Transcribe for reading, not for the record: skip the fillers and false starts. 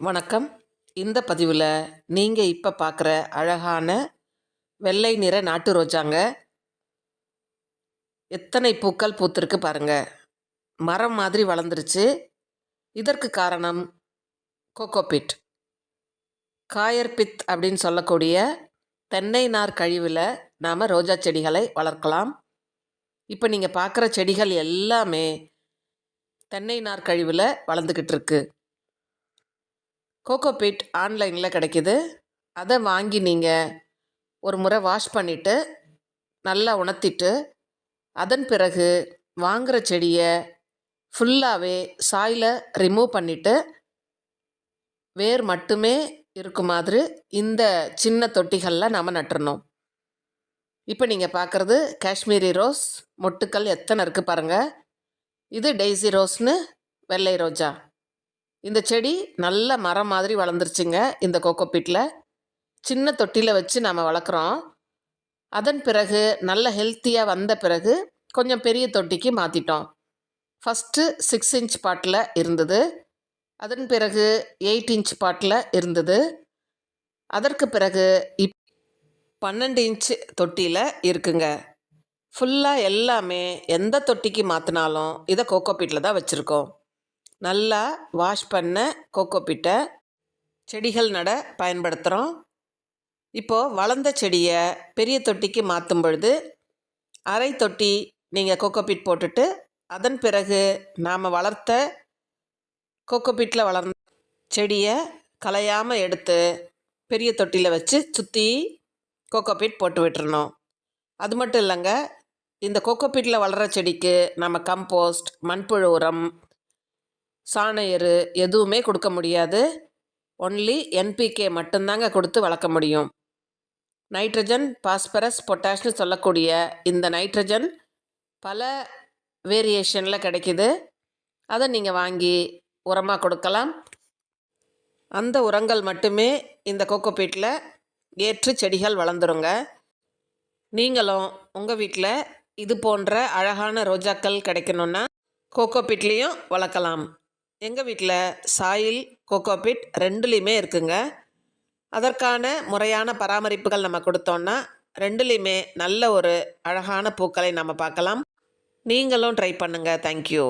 வணக்கம். இந்த பதிவில் நீங்கள் இப்போ பார்க்குற அழகான வெள்ளை நிற நாட்டு ரோஜாங்க. எத்தனை பூக்கள் பூத்திருக்கு பாருங்க. மரம் மாதிரி வளர்ந்துருச்சு. இதற்கு காரணம் கோகோபிட். காயர்பித் அப்படின்னு சொல்லக்கூடிய தென்னை நார் கழிவில் நாம் ரோஜா செடிகளை வளர்க்கலாம். இப்போ நீங்கள் பார்க்குற செடிகள் எல்லாமே தென்னை நார் கழிவில் வளர்ந்துக்கிட்டு இருக்கு. கோகோபிட் ஆன்லைனில் கிடைக்கிது. அதை வாங்கி நீங்கள் ஒரு முறை வாஷ் பண்ணிவிட்டு நல்லா உணர்த்திட்டு அதன் பிறகு வாங்குகிற செடியை ஃபுல்லாகவே சாயிலை ரிமூவ் பண்ணிவிட்டு வேர் மட்டுமே இருக்கும் மாதிரி இந்த சின்ன தொட்டிகளில் நாம் நட்டுறணும். இப்போ நீங்கள் பார்க்குறது காஷ்மீரி ரோஸ். மொட்டுக்கள் எத்தனை இருக்குது பாருங்கள். இது டெய்ஸி ரோஸ்னு வெள்ளை ரோஜா. இந்த செடி நல்ல மரம் மாதிரி வளர்ந்துருச்சுங்க. இந்த கோகோபிட்டில் சின்ன தொட்டியில் வச்சு நாம் வளர்க்குறோம். அதன் பிறகு நல்ல ஹெல்த்தியாக வந்த பிறகு கொஞ்சம் பெரிய தொட்டிக்கு மாற்றிட்டோம். ஃபஸ்ட்டு 6 இன்ச் பாட்டில் இருந்தது. அதன் பிறகு 8 இன்ச் பாட்டில் இருந்தது. அதற்கு பிறகு 12 இன்ச் தொட்டியில் இருக்குங்க. ஃபுல்லாக எல்லாமே எந்த தொட்டிக்கு மாற்றினாலும் இதை கோகோபிட்டில் தான் வச்சுருக்கோம். நல்லா வாஷ் பண்ண கோகோபிட்டை செடிகள் நட பயன்படுத்துகிறோம். இப்போது வளர்ந்த செடியை பெரிய தொட்டிக்கு மாற்றும் பொழுது அரை தொட்டி நீங்கள் கோகோபிட் போட்டுட்டு அதன் பிறகு நாம் வளர்த்த கோகோபிட்டில் வளர்ந்த செடியை களையாமல் எடுத்து பெரிய தொட்டியில் வச்சு சுற்றி கோகோபிட் போட்டு விட்டுறணும். அது மட்டும் இல்லைங்க, இந்த கோகோபிட்டில் வளர்கிற செடிக்கு நம்ம கம்போஸ்ட், மண்புழு உரம், சாண எரு எதுவுமே கொடுக்க முடியாது. ஒன்லி NPK மட்டும்தாங்க கொடுத்து வளர்க்க முடியும். நைட்ரஜன், பாஸ்பரஸ், பொட்டாஷ்னு சொல்லக்கூடிய இந்த நைட்ரஜன் பல வேரியேஷனில் கிடைக்கிது. அதை நீங்கள் வாங்கி உரமாக கொடுக்கலாம். அந்த உரங்கள் மட்டுமே இந்த கோகோபிட்டில் ஏற்று செடிகள் வளர்ந்துருங்க. நீங்களும் உங்கள் வீட்டில் இது போன்ற அழகான ரோஜாக்கள் கிடைக்கணுன்னா கோகோபிட்லேயும் வளர்க்கலாம். எங்கள் வீட்டில் சாயில், கோகோபிட் ரெண்டுலேயுமே இருக்குங்க. அதற்கான முறையான பராமரிப்புகள் நம்ம கொடுத்தோன்னா ரெண்டுலேயுமே நல்ல ஒரு அழகான பூக்களை நம்ம பார்க்கலாம். நீங்களும் ட்ரை பண்ணுங்கள். தேங்க்யூ.